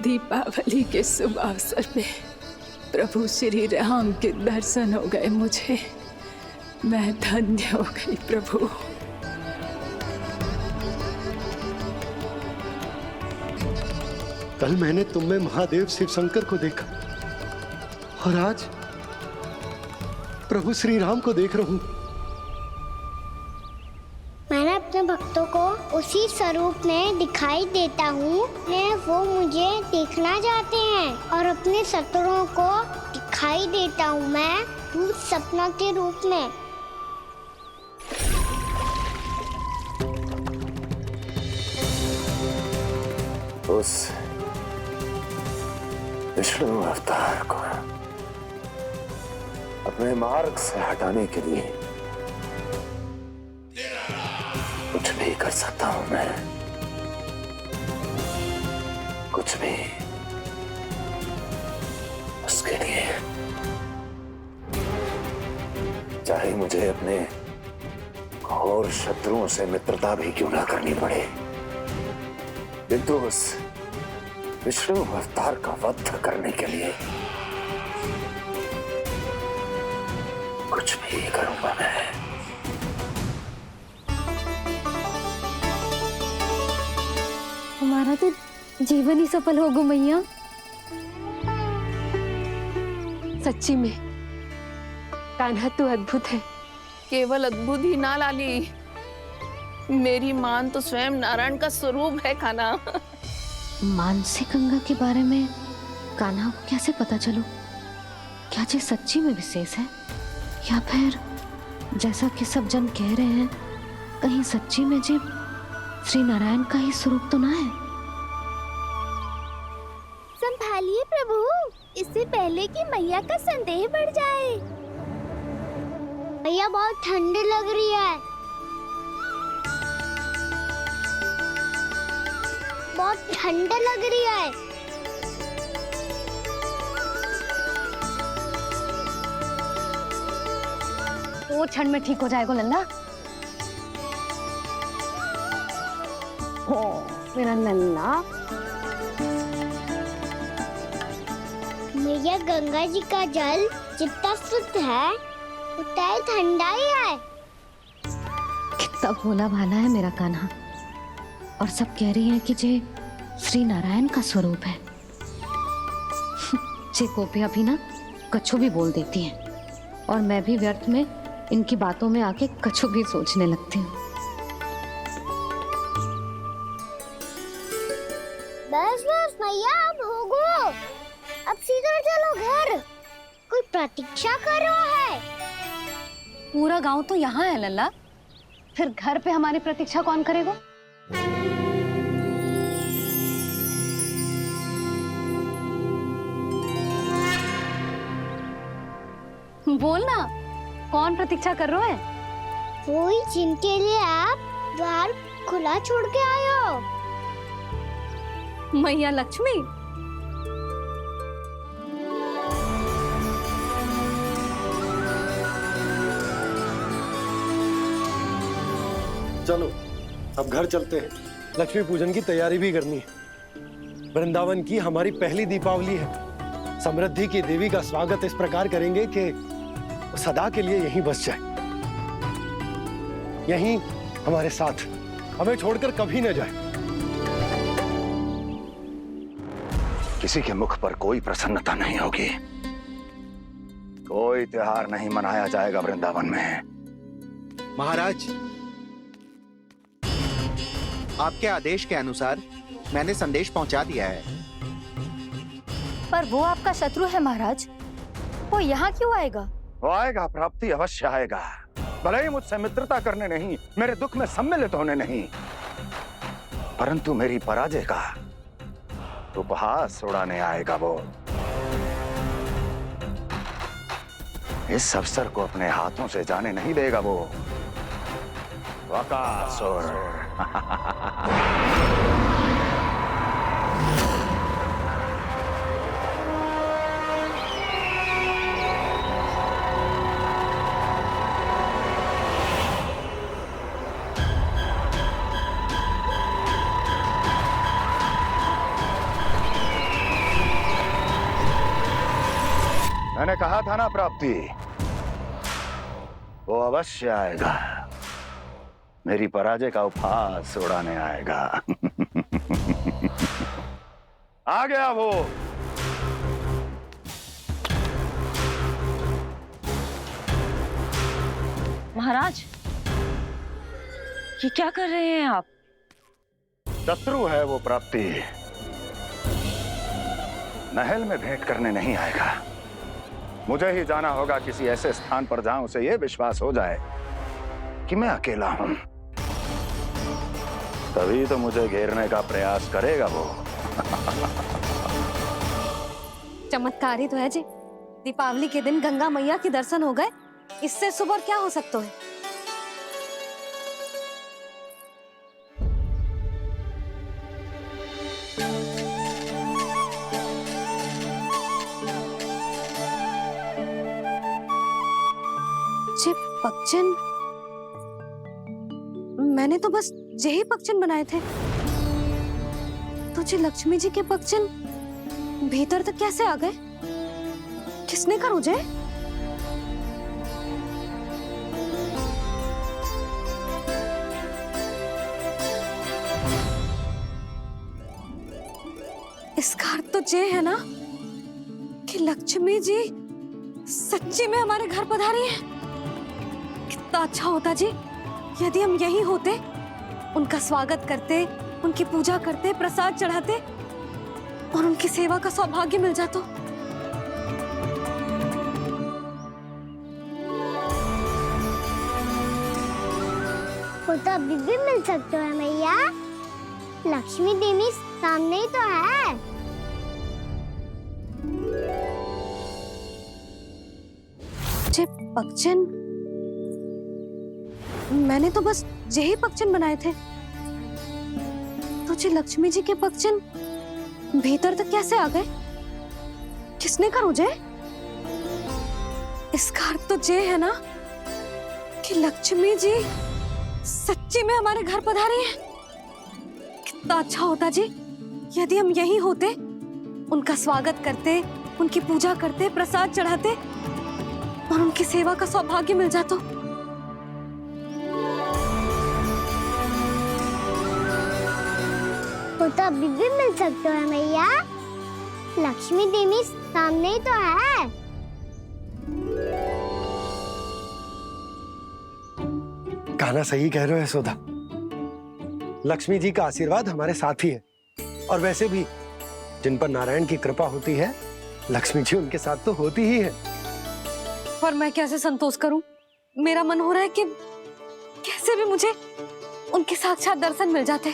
[SPEAKER 13] दीपावली के शुभ अवसर पे प्रभु श्री राम के दर्शन हो गए मुझे। मैं धन्य हो गई प्रभु।
[SPEAKER 6] कल मैंने तुम में महादेव शिव शंकर को देखा और आज प्रभु श्री राम को देख रहा हूं।
[SPEAKER 2] मैंने अपने भक्तों को उसी स्वरूप में दिखाई देता हूँ मैं वो मुझे देखना चाहते हैं और अपने शत्रुओं को दिखाई देता हूँ मैं भूत सपना के रूप में।
[SPEAKER 18] उस विष्णु अवतार को अपने मार्ग से हटाने के लिए कुछ भी कर सकता हूं मैं, कुछ भी। उसके लिए चाहे मुझे अपने घोर शत्रुओं से मित्रता भी क्यों ना करनी पड़े, किंतु उस विष्णु अवतार का वध करने के लिए कुछ भी करूंगा मैं।
[SPEAKER 5] हमारा तो जीवन ही सफल होगा मैया।
[SPEAKER 8] सच्ची में कान्हा तू अद्भुत है।
[SPEAKER 13] केवल अद्भुत ही ना लाली, मेरी मान तो स्वयं नारायण का स्वरूप है कान्हा।
[SPEAKER 5] मानसी गंगा के बारे में कान्हा को कैसे पता चलो? क्या ये सच्ची में विशेष है या फिर जैसा कि सब जन कह रहे हैं कहीं सच्ची में जी श्री नारायण का ही स्वरूप तो ना है?
[SPEAKER 2] संभालिए प्रभु, इससे पहले कि मैया का संदेह बढ़ जाए। मैया बहुत ठंडी लग रही है, बहुत ठंडा लग रही है।
[SPEAKER 5] वो ठंड में ठीक हो जाएगा लल्ला। हो मेरा लल्ला।
[SPEAKER 2] मैया गंगा जी का जल जितना शुद्ध है उतना ही ठंडा ही है।
[SPEAKER 5] कितना भोला भाला है मेरा कान्हा। और सब कह रही हैं कि जे श्री नारायण का स्वरूप है। जे गोपियां भी ना कछु भी बोल देती हैं और मैं भी व्यर्थ में इनकी बातों में आके कछु भी सोचने लगती हूँ।
[SPEAKER 2] बस बस मैया, अब होगो, अब सीधा चलो घर। कोई प्रतीक्षा कर रहा है।
[SPEAKER 5] पूरा गांव तो यहाँ है लल्ला, फिर घर पे हमारी प्रतीक्षा कौन करेगा? बोल ना, कौन प्रतीक्षा कर रहे हैं?
[SPEAKER 2] वही जिनके लिए आप द्वार खुला छोड़ के आए हो।
[SPEAKER 5] मैया लक्ष्मी।
[SPEAKER 6] चलो अब घर चलते हैं। लक्ष्मी पूजन की तैयारी भी करनी है। वृंदावन की हमारी पहली दीपावली है। समृद्धि की देवी का स्वागत इस प्रकार करेंगे कि सदा के लिए यहीं बस जाए, यहीं हमारे साथ, हमें छोड़कर कभी न जाए।
[SPEAKER 18] किसी के मुख पर कोई प्रसन्नता नहीं होगी, कोई त्योहार नहीं मनाया जाएगा वृंदावन में।
[SPEAKER 11] महाराज, आपके आदेश के अनुसार मैंने संदेश पहुंचा दिया है।
[SPEAKER 3] पर वो आपका शत्रु है महाराज, वो यहाँ क्यों आएगा?
[SPEAKER 18] वो आएगा, प्राप्ति अवश्य आएगा। भले ही मुझसे मित्रता करने नहीं, मेरे दुख में सम्मिलित होने नहीं, परंतु मेरी पराजय का उपहास उड़ाने आएगा वो। इस अवसर को अपने हाथों से जाने नहीं देगा वो। वकासुर। मैंने कहा था ना प्राप्ति, वो अवश्य आएगा, मेरी पराजय का उपहास उड़ाने आएगा। आ गया वो।
[SPEAKER 5] महाराज,
[SPEAKER 19] ये क्या कर रहे हैं आप?
[SPEAKER 18] शत्रु है वो प्राप्ति, महल में भेंट करने नहीं आएगा। मुझे ही जाना होगा किसी ऐसे स्थान पर जहां उसे यह विश्वास हो जाए कि मैं अकेला हूं। तभी तो मुझे घेरने का प्रयास करेगा वो।
[SPEAKER 5] चमत्कार ही तो है जी। दीपावली के दिन गंगा मैया के दर्शन हो गए, इससे शुभ और क्या हो सकता है। जे पक्षन, मैंने तो बस यही पक्षन बनाए थे। तो जे लक्ष्मी जी के पक्षन भीतर तक कैसे आ गए? किसने करूं जे? इसका अर्थ तो ये है ना कि लक्ष्मी जी सच्ची में हमारे घर पधारी है। कितना अच्छा होता जी यदि हम यही होते, उनका स्वागत करते, उनकी पूजा करते, प्रसाद चढ़ाते और उनकी सेवा का सौभाग्य मिल जाता।
[SPEAKER 2] वो तो अभी भी मिल सकते हैं मैया। लक्ष्मी देवी सामने ही तो है।
[SPEAKER 5] जे पक्षन, मैंने तो बस यही पक्षन बनाए थे। तो जे लक्ष्मी जी के पक्षन भीतर तक कैसे आ गए? किसने करूं जे? इसका अर्थ तो ये है ना कि लक्ष्मी जी सच्ची में हमारे घर पधारी है। कितना अच्छा होता जी यदि हम यही होते, उनका स्वागत करते, उनकी पूजा करते, प्रसाद चढ़ाते और उनकी सेवा का सौभाग्य मिल जाता।
[SPEAKER 2] वो तो अभी भी मिल सकते हैं मैया। लक्ष्मी देवी सामने ही तो है।
[SPEAKER 6] कान्हा सही कह रहे हो यशोदा। लक्ष्मी जी का आशीर्वाद हमारे साथ ही है, और वैसे भी जिन पर नारायण की कृपा होती है, लक्ष्मी जी उनके साथ तो होती ही है।
[SPEAKER 5] पर मैं कैसे संतोष करूं? मेरा मन हो रहा है कि कैसे भी मुझे उनके साक्षात दर्शन मिल जाते।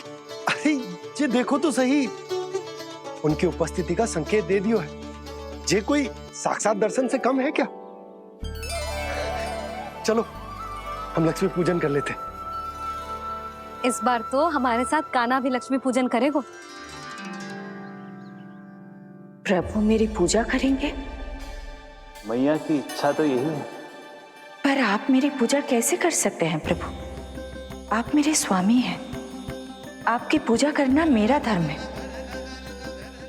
[SPEAKER 6] अरे ये देखो तो सही, उनकी उपस्थिति का संकेत दे दियो है। ये कोई साक्षात दर्शन से कम है क्या? चलो हम लक्ष्मी पूजन कर लेते।
[SPEAKER 5] इस बार तो हमारे साथ कान्हा भी लक्ष्मी पूजन करेगा।
[SPEAKER 17] प्रभु मेरी पूजा करेंगे?
[SPEAKER 12] मैया की इच्छा तो यही है।
[SPEAKER 17] पर आप मेरी पूजा कैसे कर सकते हैं प्रभु? आप मेरे स्वामी हैं। आपकी पूजा करना मेरा धर्म है।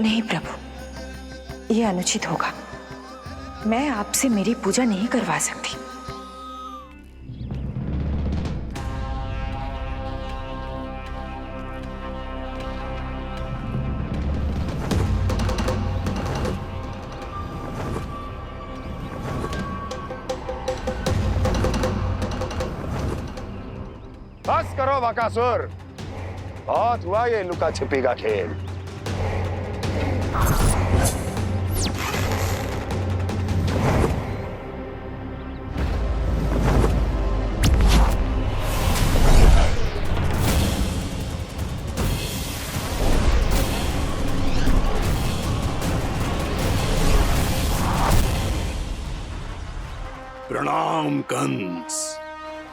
[SPEAKER 17] नहीं प्रभु, यह अनुचित होगा। मैं आपसे मेरी पूजा नहीं करवा सकती।
[SPEAKER 18] बस करो बकासुर, बहुत हुआ ये लुका छिपी का खेल।
[SPEAKER 20] प्रणाम कंस।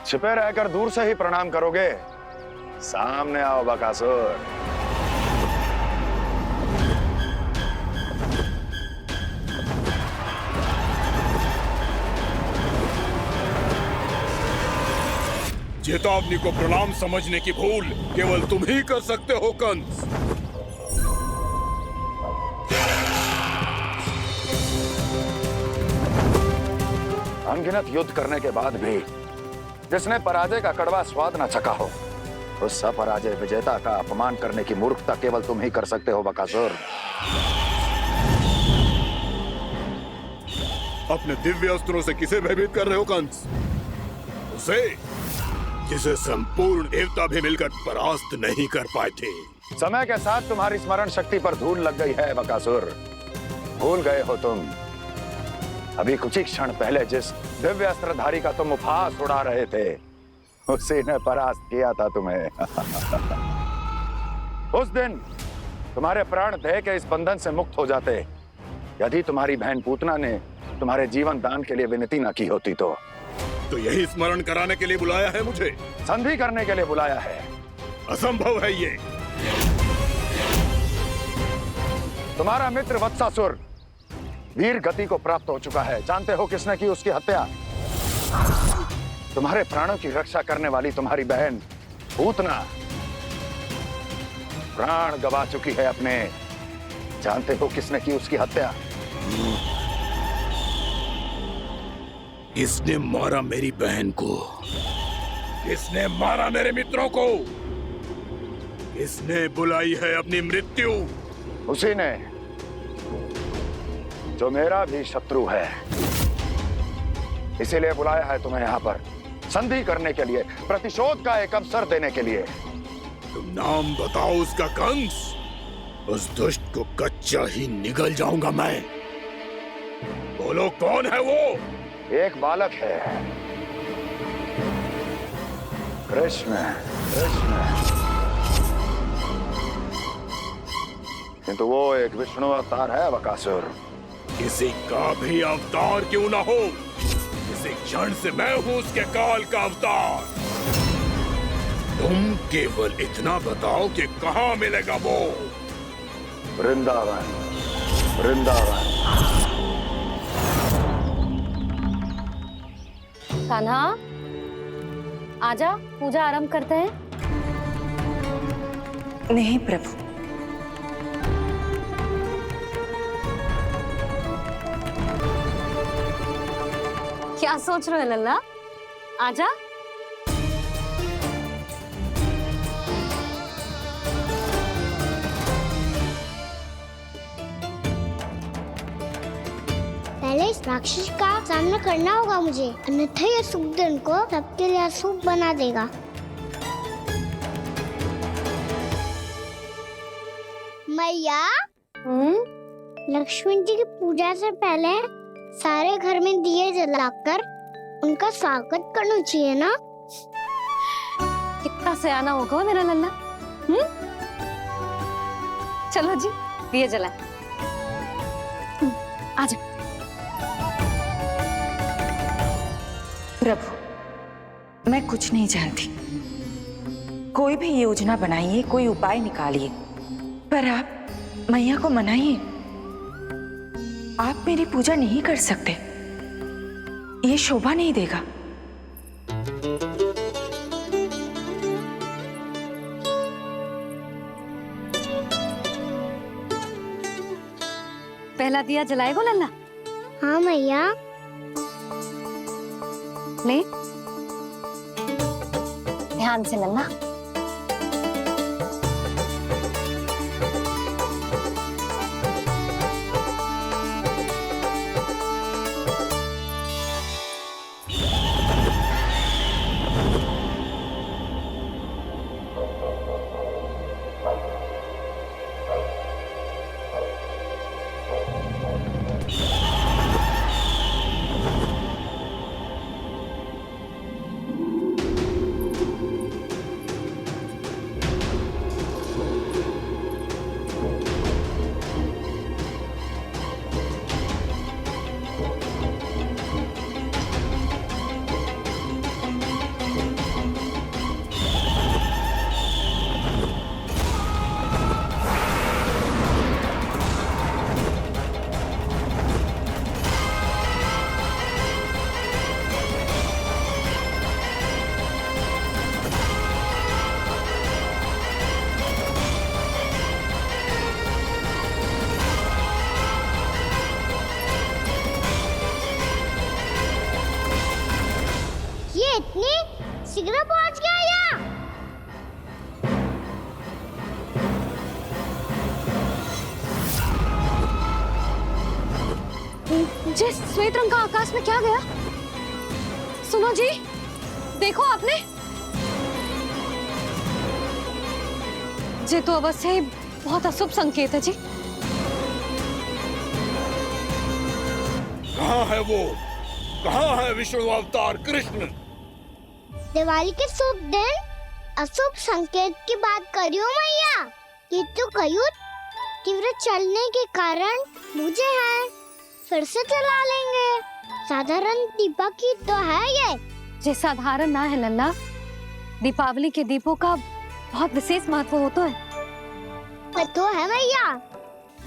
[SPEAKER 18] छिपे रहकर दूर से ही प्रणाम करोगे? सामने आओ बकासुर।
[SPEAKER 20] चेतावनी को प्रणाम समझने की भूल केवल तुम ही कर सकते हो कंस।
[SPEAKER 18] अनगिनत युद्ध करने के बाद भी जिसने पराजय का कड़वा स्वाद न चखा हो, उस अपराजय विजेता का अपमान करने की मूर्खता केवल तुम ही कर सकते हो बकासुर।
[SPEAKER 20] अपने दिव्य अस्त्रों से किसे भयभीत कर रहे हो कंस? उसे जिसे संपूर्ण देवता भी मिलकर परास्त नहीं कर पाए थे।
[SPEAKER 18] समय के साथ तुम्हारी स्मरण शक्ति पर धूल लग गई है बकासुर। भूल गए हो तुम अभी कुछ ही क्षण पहले जिस दिव्य अस्त्रधारी का तुम उपहास उड़ा रहे थे, उसी ने परास्त किया था तुम्हें। उस दिन तुम्हारे प्राण देह के इस बंधन से मुक्त हो जाते यदि तुम्हारी बहन पूतना ने तुम्हारे जीवन दान के लिए विनती न की होती तो
[SPEAKER 20] यही स्मरण कराने के लिए बुलाया है मुझे?
[SPEAKER 18] संधि करने के लिए बुलाया है।
[SPEAKER 20] असंभव है ये।
[SPEAKER 18] तुम्हारा मित्र वत्सासुर वीर गति को प्राप्त हो चुका है। जानते हो किसने की उसकी हत्या? तुम्हारे प्राणों की रक्षा करने वाली तुम्हारी बहन पूतना प्राण गवा चुकी है अपने। जानते हो किसने की उसकी हत्या?
[SPEAKER 20] किसने मारा मेरी बहन को? किसने मारा मेरे मित्रों को? किसने बुलाई है अपनी मृत्यु?
[SPEAKER 18] उसी ने जो मेरा भी शत्रु है। इसीलिए बुलाया है तुम्हें यहाँ पर संधि करने के लिए, प्रतिशोध का एक अवसर देने के लिए।
[SPEAKER 20] तुम नाम बताओ उसका कंस। उस दुष्ट को कच्चा ही निगल जाऊंगा मैं। बोलो कौन है वो?
[SPEAKER 18] एक बालक है, कृष्ण। किंतु वो एक विष्णु अवतार है बकासुर।
[SPEAKER 20] किसी का भी अवतार क्यों ना हो, इसी क्षण से मैं हूं उसके काल का अवतार। तुम केवल इतना बताओ कि कहां मिलेगा वो?
[SPEAKER 18] वृंदावन। वृंदावन।
[SPEAKER 5] कान्हा, आजा, पूजा आरंभ करते हैं।
[SPEAKER 17] नहीं प्रभु,
[SPEAKER 5] क्या सोच रहे हो लल्ला? आजा।
[SPEAKER 2] पहले इस राक्षस का सामना करना होगा मुझे, अन्यथा ये शुभ दिन को सबके लिए अशुभ बना देगा। मैया, लक्ष्मी जी की पूजा से पहले सारे घर में दिए जलाकर उनका स्वागत करना चाहिए ना?
[SPEAKER 5] कितना सयाना होगा मेरा लल्ला। चलो जी, दिए जलाए। आजा।
[SPEAKER 17] प्रभु, मैं कुछ नहीं जानती। कोई भी योजना बनाइए, कोई उपाय निकालिए, पर आप मैया को मनाइए। आप मेरी पूजा नहीं कर सकते, ये शोभा नहीं देगा।
[SPEAKER 5] पहला दिया जलाएगो लल्ला?
[SPEAKER 2] हाँ मैया।
[SPEAKER 5] ले, ध्यान से लल्ला।
[SPEAKER 2] इतनी शीघ्र पहुंच गया यहाँ?
[SPEAKER 5] जिस श्वेत रंग का आकाश में क्या गया? सुनो जी, देखो आपने ये तो अवश्य ही बहुत अशुभ संकेत है जी।
[SPEAKER 20] कहाँ है वो? कहाँ है विष्णु अवतार कृष्ण?
[SPEAKER 2] दिवाली के शुभ दिन अशुभ संकेत की बात करियो मैया। ये तो कयूर तीव्र चलने के कारण मुझे है, फिर से चला लेंगे। साधारण दीपक ही तो है ये
[SPEAKER 5] साधारण ना है लल्ला, दीपावली के दीपों का बहुत विशेष महत्व होता है।
[SPEAKER 2] तो है मैया।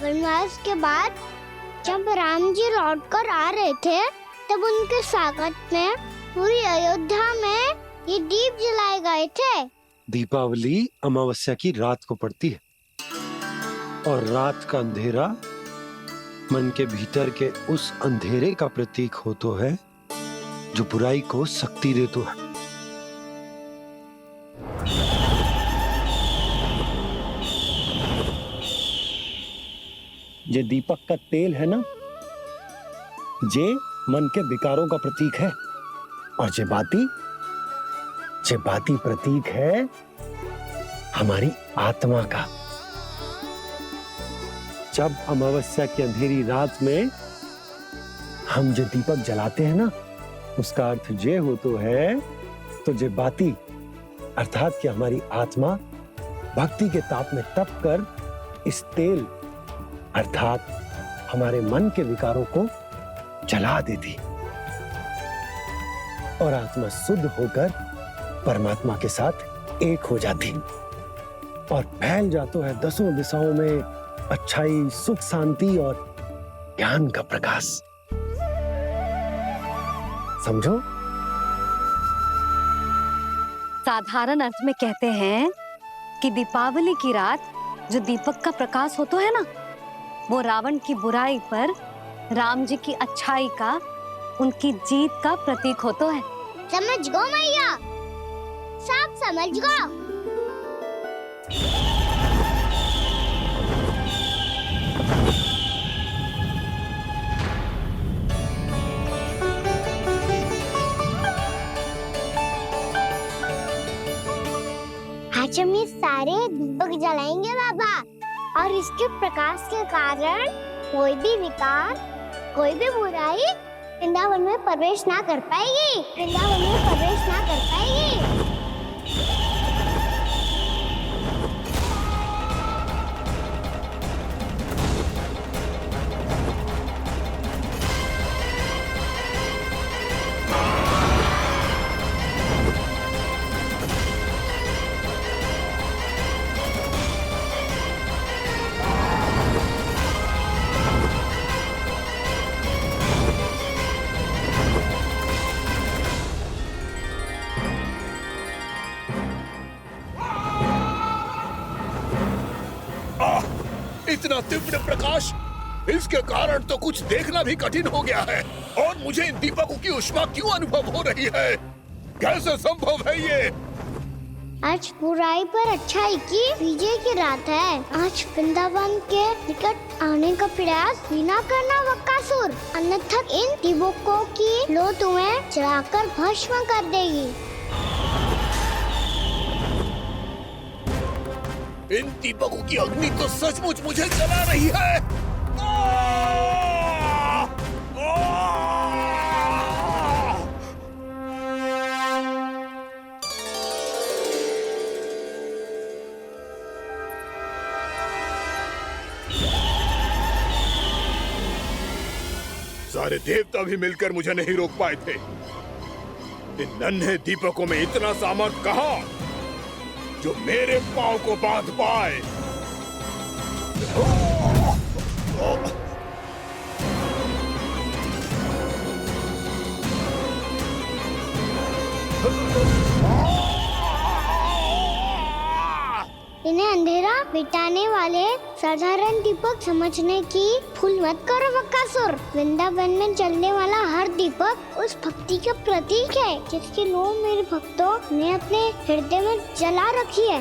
[SPEAKER 2] वनवास के बाद जब राम जी लौटकर आ रहे थे तब उनके स्वागत में पूरी अयोध्या में ये दीप जलाए गए थे।
[SPEAKER 6] दीपावली अमावस्या की रात को पड़ती है और रात का अंधेरा मन के भीतर के उस अंधेरे का प्रतीक होता है जो बुराई को शक्ति देता है।
[SPEAKER 19] ये दीपक का तेल है ना, जे मन के विकारों का प्रतीक है, और जे बाती प्रतीक है हमारी आत्मा का।
[SPEAKER 6] जब अमावस्या की अंधेरी रात में हम जो दीपक जलाते हैं ना, उसका अर्थ ये हो तो है, तो जे बाती अर्थात कि हमारी आत्मा भक्ति के ताप में तप कर इस तेल अर्थात हमारे मन के विकारों को जला देती और आत्मा शुद्ध होकर परमात्मा के साथ एक हो जाती और फैल जाता है दसों दिशाओं में अच्छाई, सुख, शांति और ज्ञान का प्रकाश। समझो?
[SPEAKER 5] साधारण अर्थ में कहते हैं कि दीपावली की रात जो दीपक का प्रकाश होता है ना, वो रावण की बुराई पर राम जी की अच्छाई का, उनकी जीत का प्रतीक होता है।
[SPEAKER 2] समझ गो मैया, सब समझ गो। आज हम ये सारे दीपक जलाएंगे बाबा, और इसके प्रकाश के कारण कोई भी विकार, कोई भी बुराई वृंदावन में प्रवेश ना कर पाएगी, वृंदावन में प्रवेश ना कर पाएगी।
[SPEAKER 20] इतना तीव्र प्रकाश, इसके कारण तो कुछ देखना भी कठिन हो गया है। और मुझे इन दीपकों की उष्मा क्यों अनुभव हो रही है? कैसे संभव है ये?
[SPEAKER 2] आज बुराई पर अच्छाई की विजय की रात है। आज वृंदावन के निकट आने का प्रयास भी ना करना बकासुर, अन्यथा इन दीपकों की लो तुम्हें जलाकर भस्म कर देगी।
[SPEAKER 20] इन दीपकों की अग्नि तो सचमुच मुझे जला रही है। सारे देवता भी मिलकर मुझे नहीं रोक पाए थे। इन नन्हे दीपकों में इतना सामर्थ कहां जो मेरे पांव को बांध पाए।
[SPEAKER 2] इन्हें अंधेरा मिटाने वाले साधारण दीपक समझने की भूल मत करो बकासुर। वृंदावन में जलने वाला हर दीपक उस भक्ति का प्रतीक है जिसकी लो मेरे भक्तों ने अपने हृदय में जला रखी है।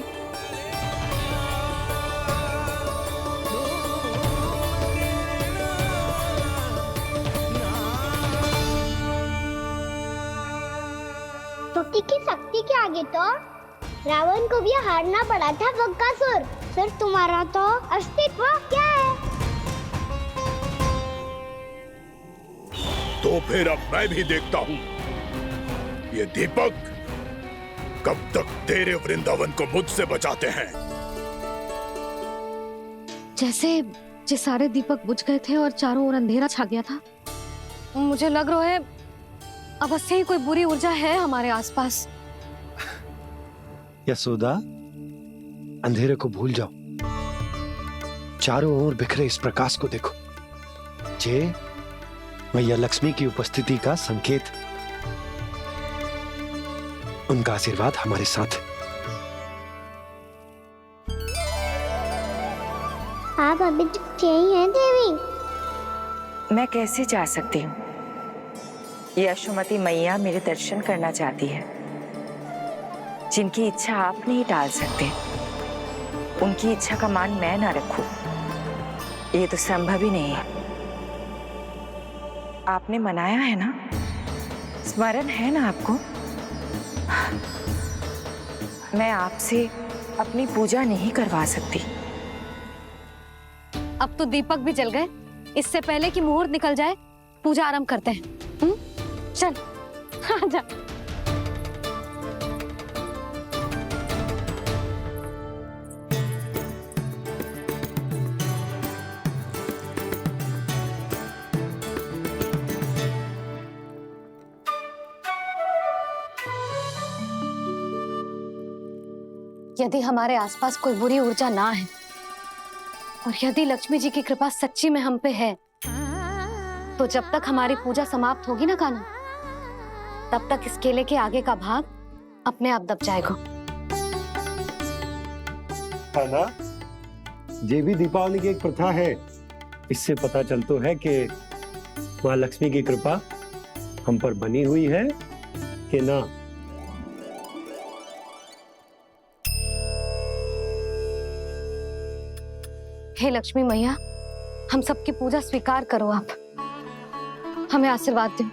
[SPEAKER 2] भक्ति की शक्ति के आगे तो रावण को भी हारना पड़ा था बकासुर। फिर तुम्हारा तो अस्तित्व क्या है?
[SPEAKER 20] तो फिर अब मैं भी देखता हूँ ये दीपक कब तक तेरे वृंदावन को मुझसे बचाते हैं।
[SPEAKER 5] जैसे सारे दीपक बुझ गए थे और चारों ओर अंधेरा छा गया था, मुझे लग रहा है अवश्य ही कोई बुरी ऊर्जा है हमारे आसपास।
[SPEAKER 6] यशोदा, अंधेरे को भूल जाओ, चारों ओर बिखरे इस प्रकाश को देखो। जे मैया लक्ष्मी की उपस्थिति का संकेत, उनका आशीर्वाद हमारे साथ है।
[SPEAKER 2] आप अभी तक यही हैं देवी?
[SPEAKER 17] मैं कैसे जा सकती हूँ? यशोमती मैया मेरे दर्शन करना चाहती है। जिनकी इच्छा आप नहीं टाल सकते, उनकी इच्छा का मान मैं ना रखूं, ये तो संभव ही नहीं है। आपने मनाया है ना, स्मरण है ना आपको? मैं आपसे अपनी पूजा नहीं करवा सकती।
[SPEAKER 5] अब तो दीपक भी जल गए, इससे पहले कि मुहूर्त निकल जाए पूजा आरंभ करते हैं। चल आजा। यदि हमारे आसपास कोई बुरी ऊर्जा ना है और यदि लक्ष्मी जी की कृपा सच्ची में हम पे है, तो जब तक हमारी पूजा समाप्त होगी ना कान्हा, तब तक इस केले के आगे का भाग अपने आप दब जाएगा।
[SPEAKER 19] है ना? ये भी दीपावली की एक प्रथा है। इससे पता चलता है कि माँ लक्ष्मी की कृपा हम पर बनी हुई है कि ना।
[SPEAKER 5] हे लक्ष्मी मैया, हम सबकी पूजा स्वीकार करो, आप हमें आशीर्वाद दो।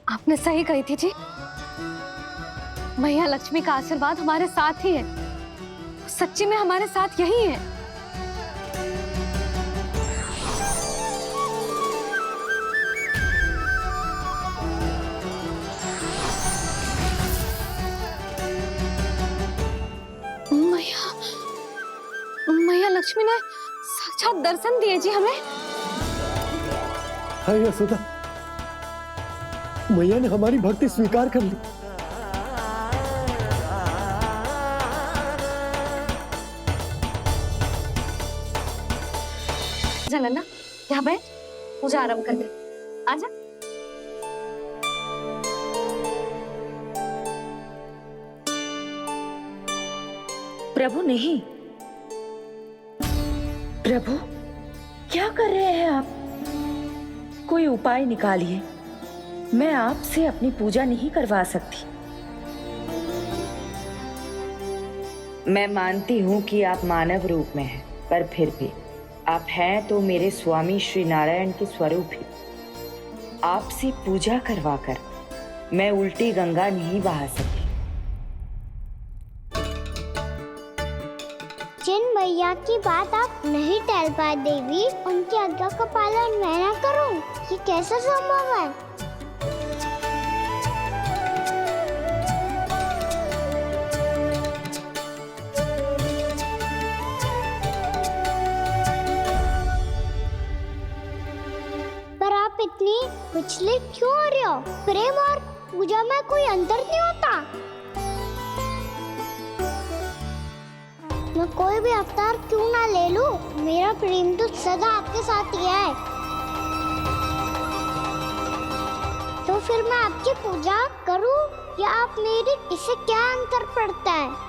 [SPEAKER 5] आपने सही कही थी जी, मैया लक्ष्मी का आशीर्वाद हमारे साथ ही है। सच्ची में हमारे साथ यही है। मैया लक्ष्मी ने साक्षात दर्शन दिए जी हमें।
[SPEAKER 19] हाय यशोदा, मैया ने हमारी भक्ति स्वीकार कर ली।
[SPEAKER 5] लल्ला, यहाँ बैठ, पूजा आरंभ कर दे। आजा।
[SPEAKER 17] प्रभु नहीं, प्रभु क्या कर रहे हैं आप? कोई उपाय निकालिए, मैं आपसे अपनी पूजा नहीं करवा सकती। मैं मानती हूँ कि आप मानव रूप में हैं, पर फिर भी आप हैं तो मेरे स्वामी श्री नारायण के स्वरूप ही। आपसे पूजा करवाकर मैं उल्टी गंगा नहीं बहा सकती।
[SPEAKER 2] जिन भैया की बात आप नहीं टाल पाए देवी, उनकी आज्ञा का पालन मैं ना करूं, ये कैसे संभव है? पर आप इतनी विचलित क्यों हो रहे हो? प्रेम और पूजा में कोई अंतर नहीं होता। मैं कोई भी अवतार क्यों ना ले लूं, मेरा प्रेम तो सदा आपके साथ ही है। तो फिर मैं आपकी पूजा करूं या आप मेरी, इससे क्या अंतर पड़ता है?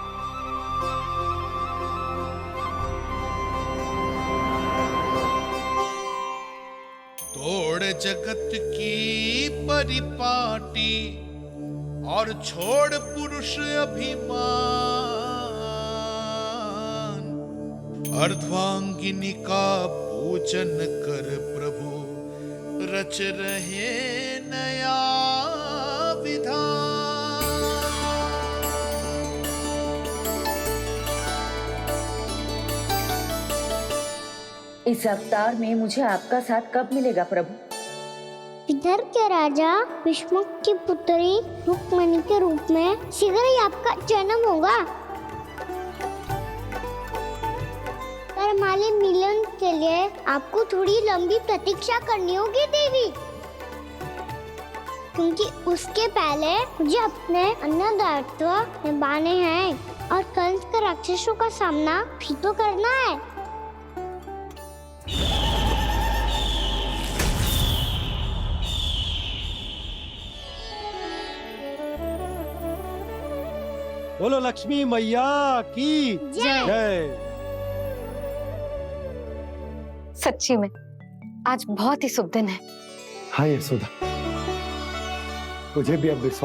[SPEAKER 14] तोड़ जगत की परिपाटी और छोड़ पुरुष अभिमान, अर्धांगिनी का पूजन कर प्रभु रच रहे नया विधान।
[SPEAKER 17] इस अवतार में मुझे आपका साथ कब मिलेगा प्रभु?
[SPEAKER 2] इधर के राजा भीष्म की पुत्री रुक्मणी के रूप में शीघ्र ही आपका जन्म होगा। पर हमारे मिलन के लिए आपको थोड़ी लंबी प्रतीक्षा करनी होगी देवी, क्योंकि उसके पहले मुझे अपने अन्य दायित्व निभाने हैं और कंस के राक्षसों का सामना भी तो करना है।
[SPEAKER 6] बोलो लक्ष्मी मैया की जय।
[SPEAKER 5] सच्ची में आज बहुत ही शुभ दिन है।
[SPEAKER 19] हाँ यशोदा, मुझे भी अब विश्वास